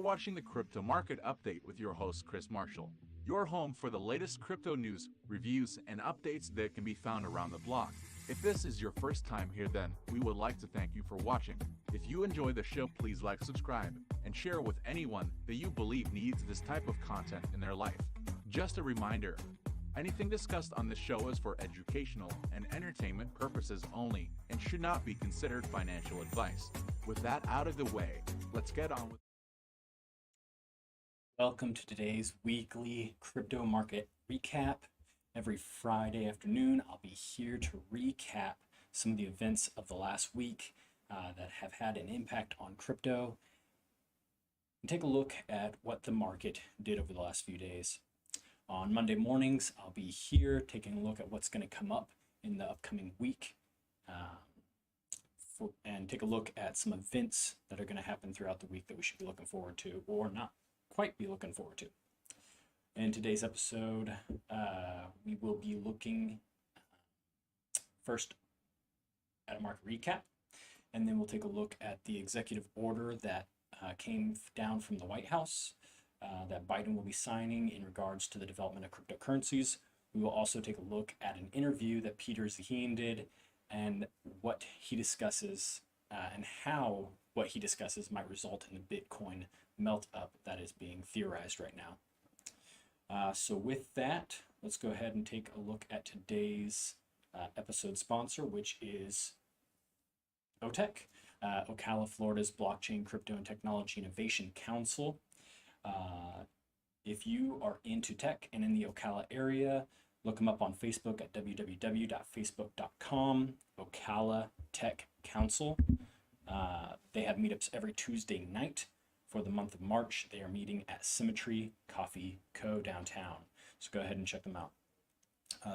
watching the Crypto Market Update with your host, Chris Marshall, your home for the latest crypto news, reviews, and updates that can be found around the block. If this is your first time here, then we would like to thank you for watching. If you enjoy the show, please like, subscribe, and share with anyone that you believe needs this type of content in their life. Just a reminder, anything discussed on this show is for educational and entertainment purposes only and should not be considered financial advice. With that out of the way, let's get on with. Welcome to today's weekly crypto market recap. Every Friday afternoon, I'll be here to recap some of the events of the last week that have had an impact on crypto and take a look at what the market did over the last few days. On Monday mornings, I'll be here taking a look at what's going to come up in the upcoming week and take a look at some events that are going to happen throughout the week that we should be looking forward to or not quite be looking forward to. In today's episode, we will be looking first at a market recap, and then we'll take a look at the executive order that came down from the White House that Biden will be signing in regards to the development of cryptocurrencies. We will also take a look at an interview that Peter Zeihan did and what he discusses and how what he discusses might result in the Bitcoin melt up that is being theorized right now. So with that, let's go ahead and take a look at today's episode sponsor, which is OTEC, Ocala, Florida's Blockchain, Crypto, and Technology Innovation Council. If you are into tech and in the Ocala area, look them up on Facebook at www.facebook.com, Ocala Tech Council. They have meetups every Tuesday night. For the month of March, they are meeting at Symmetry Coffee Co. downtown. So go ahead and check them out.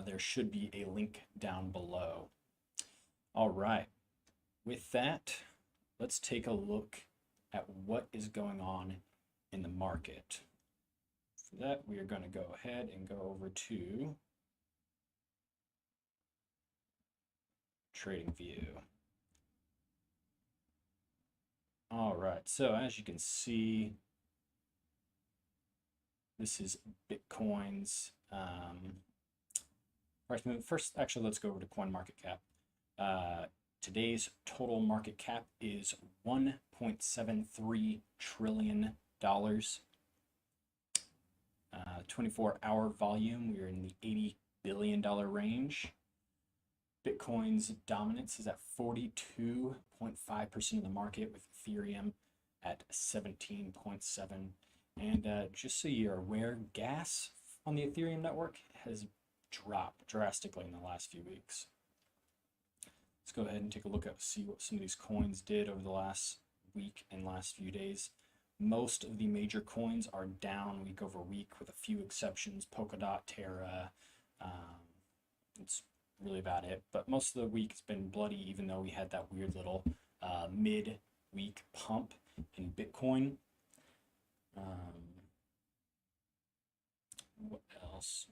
There should be a link down below. All right. With that, let's take a look at what is going on in the market. For that, we are going to go ahead and go over to TradingView. All right, so as you can see, this is Bitcoin's price movement. First, actually, let's go over to CoinMarketCap. Today's total market cap is $1.73 trillion. 24-hour volume, we're in the $80 billion range. Bitcoin's dominance is at 42.5% of the market, with Ethereum at 17.7%. And just so you're aware, gas on the Ethereum network has dropped drastically in the last few weeks. Let's go ahead and take a look at see what some of these coins did over the last week and last few days. Most of the major coins are down week over week, with a few exceptions: Polkadot, Terra. It's really about it, but most of the week has been bloody, even though we had that weird little mid-week pump in Bitcoin. What else?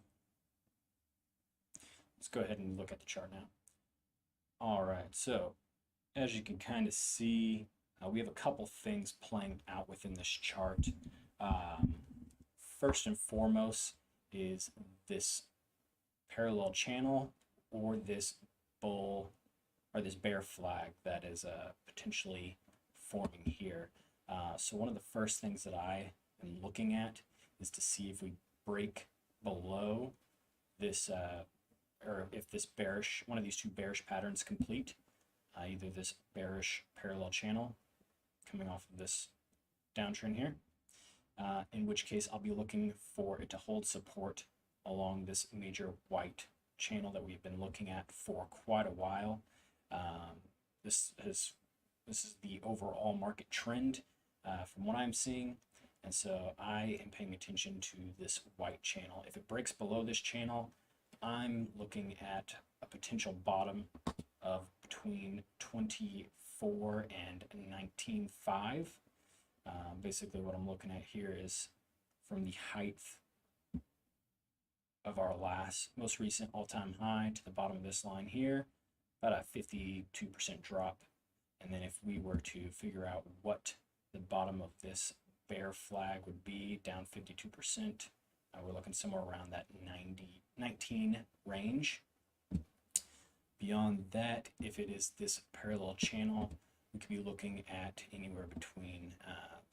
Let's go ahead and look at the chart now. All right, so as you can kind of see, we have a couple things playing out within this chart. First and foremost is this parallel channel, or this bull or this bear flag that is potentially forming here. So one of the first things that I am looking at is to see if we break below this or if this bearish, one of these two bearish patterns complete, either this bearish parallel channel coming off of this downtrend here, in which case I'll be looking for it to hold support along this major white channel that we've been looking at for quite a while. This is the overall market trend from what I'm seeing, and so I am paying attention to this white channel. If it breaks below this channel, I'm looking at a potential bottom of between 24 and 19.5. Basically what I'm looking at here is from the height of our most recent all-time high to the bottom of this line here, about a 52% drop. And then if we were to figure out what the bottom of this bear flag would be, down 52%. We're looking somewhere around that 19 range. Beyond that, if it is this parallel channel, we could be looking at anywhere between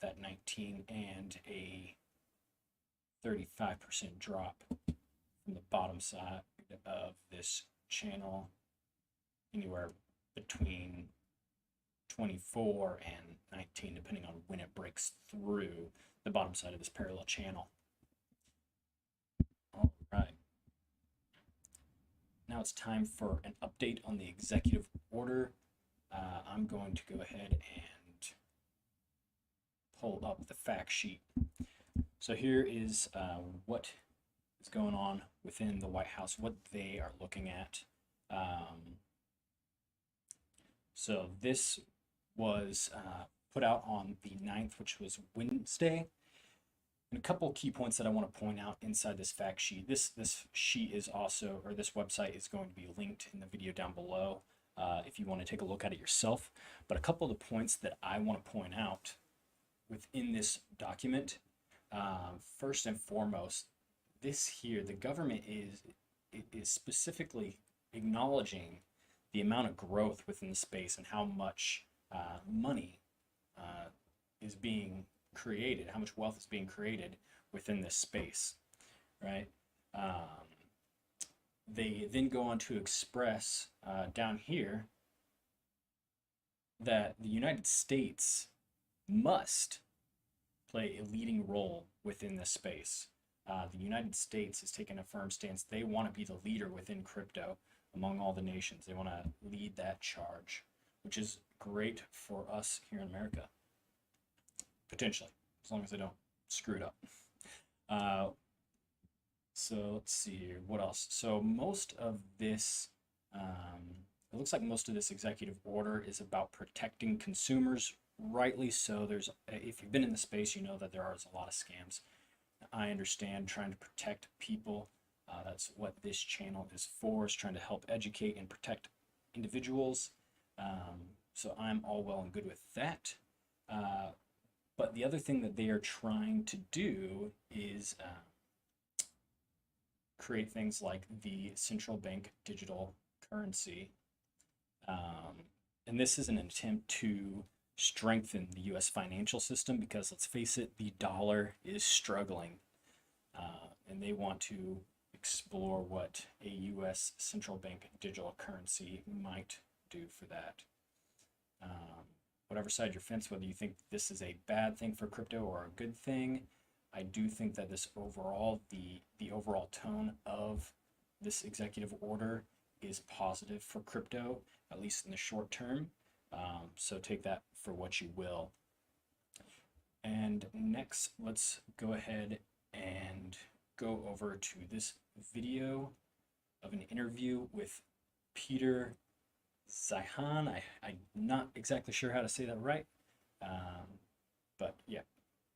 that 19 and a 35% drop from the bottom side of this channel, anywhere between 24 and 19, depending on when it breaks through the bottom side of this parallel channel. All right. Now it's time for an update on the executive order. I'm going to go ahead and pull up the fact sheet. So here is what is going on within the White House, what they are looking at. So this was put out on the 9th, which was Wednesday. And a couple of key points that I want to point out inside this fact sheet. This sheet is also, or this website is going to be linked in the video down below if you want to take a look at it yourself. But a couple of the points that I want to point out within this document, first and foremost, this here, the government is specifically acknowledging the amount of growth within the space and how much money is being created, how much wealth is being created within this space, right? They then go on to express down here that the United States must play a leading role within this space. The United States has taken a firm stance. They want to be the leader within crypto among all the nations. They want to lead that charge, which is great for us here in America, potentially, as long as they don't screw it up. So let's see here, what else? So most of this, it looks like most of this executive order is about protecting consumers, rightly so. If you've been in the space, you know that there are a lot of scams. I understand trying to protect people. That's what this channel is for, is trying to help educate and protect individuals. So I'm all well and good with that. But the other thing that they are trying to do is create things like the central bank digital currency. And this is an attempt to strengthen the US financial system because, let's face it, the dollar is struggling. And they want to explore what a US central bank digital currency might do for that. Whatever side you're fence, whether you think this is a bad thing for crypto or a good thing, I do think that this overall, the overall tone of this executive order is positive for crypto, at least in the short term. So take that for what you will. And next, let's go ahead and go over to this video of an interview with Peter Zeihan. I'm not exactly sure how to say that right, but yeah,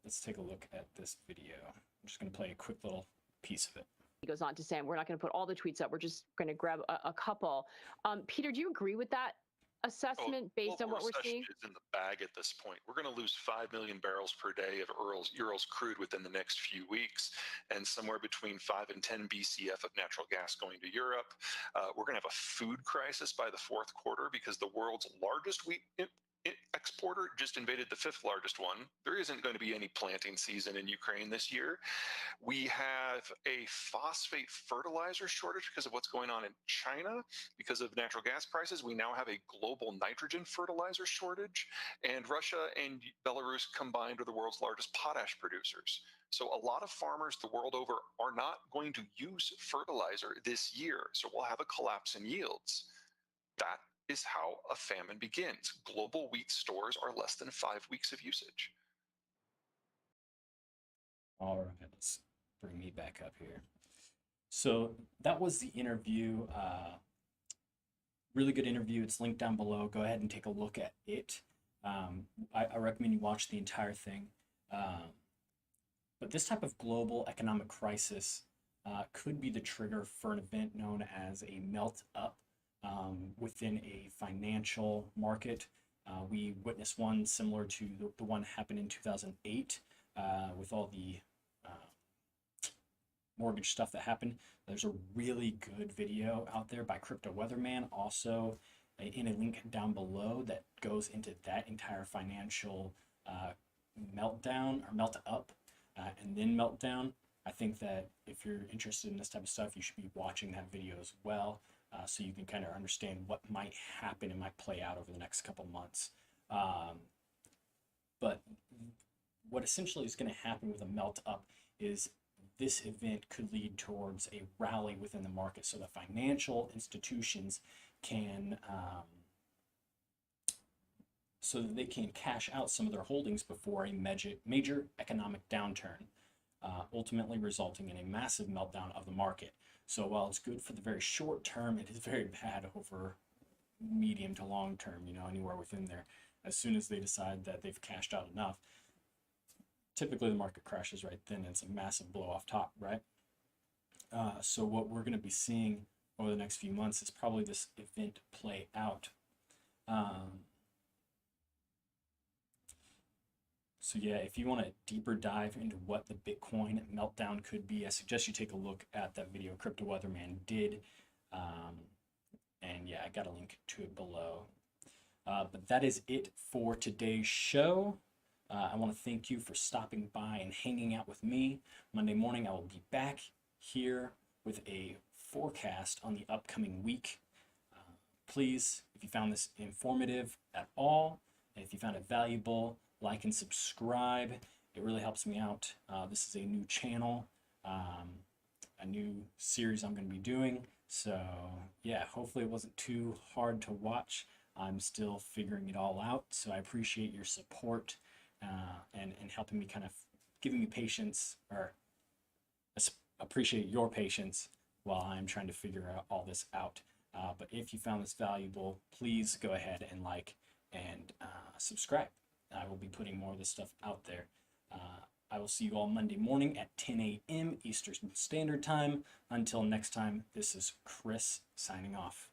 let's take a look at this video. I'm just going to play a quick little piece of it. He goes on to say, we're not going to put all the tweets up. We're just going to grab a couple. Peter, do you agree with that assessment based on what we're seeing? Is in the bag at this point. We're going to lose 5 million barrels per day of Urals crude within the next few weeks, and somewhere between 5 and 10 BCF of natural gas going to Europe. We're going to have a food crisis by the fourth quarter because the world's largest wheat exporter just invaded the 5th largest one. There isn't going to be any planting season in Ukraine this year. We have a phosphate fertilizer shortage because of what's going on in China. Because of natural gas prices, we now have a global nitrogen fertilizer shortage. And Russia and Belarus combined are the world's largest potash producers. So a lot of farmers the world over are not going to use fertilizer this year. So we'll have a collapse in yields. That is how a famine begins. Global wheat stores are less than 5 weeks of usage. All right, let's bring me back up here. So that was the interview. Really good interview. It's linked down below. Go ahead and take a look at it. I recommend you watch the entire thing. But this type of global economic crisis could be the trigger for an event known as a melt up within a financial market. We witnessed one similar to the one happened in 2008. with all the mortgage stuff that happened. There's a really good video out there by Crypto Weatherman, also in a link down below, that goes into that entire financial meltdown, or melt up and then meltdown. I think that if you're interested in this type of stuff, you should be watching that video as well, so you can kind of understand what might happen and might play out over the next couple months. But what essentially is going to happen with a melt up is this event could lead towards a rally within the market, so that financial institutions can so that they can cash out some of their holdings before a major economic downturn, ultimately resulting in a massive meltdown of the market. So while it's good for the very short term, it is very bad over medium to long term, you know, anywhere within there. As soon as they decide that they've cashed out enough, typically the market crashes right then, and it's a massive blow off top, right? So what we're going to be seeing over the next few months is probably this event play out. So yeah, if you want a deeper dive into what the Bitcoin meltdown could be, I suggest you take a look at that video Crypto Weatherman did. And yeah, I got a link to it below. But that is it for today's show. I want to thank you for stopping by and hanging out with me. Monday morning, I will be back here with a forecast on the upcoming week. Please, if you found this informative at all, and if you found it valuable, like and subscribe. It really helps me out. This is a new channel, a new series I'm going to be doing. So yeah, hopefully it wasn't too hard to watch. I'm still figuring it all out. So I appreciate your support and helping me, kind of giving me patience, or appreciate your patience while I'm trying to figure all this out. But if you found this valuable, please go ahead and like and subscribe. I will be putting more of this stuff out there. I will see you all Monday morning at 10 a.m. Eastern Standard Time. Until next time, this is Chris signing off.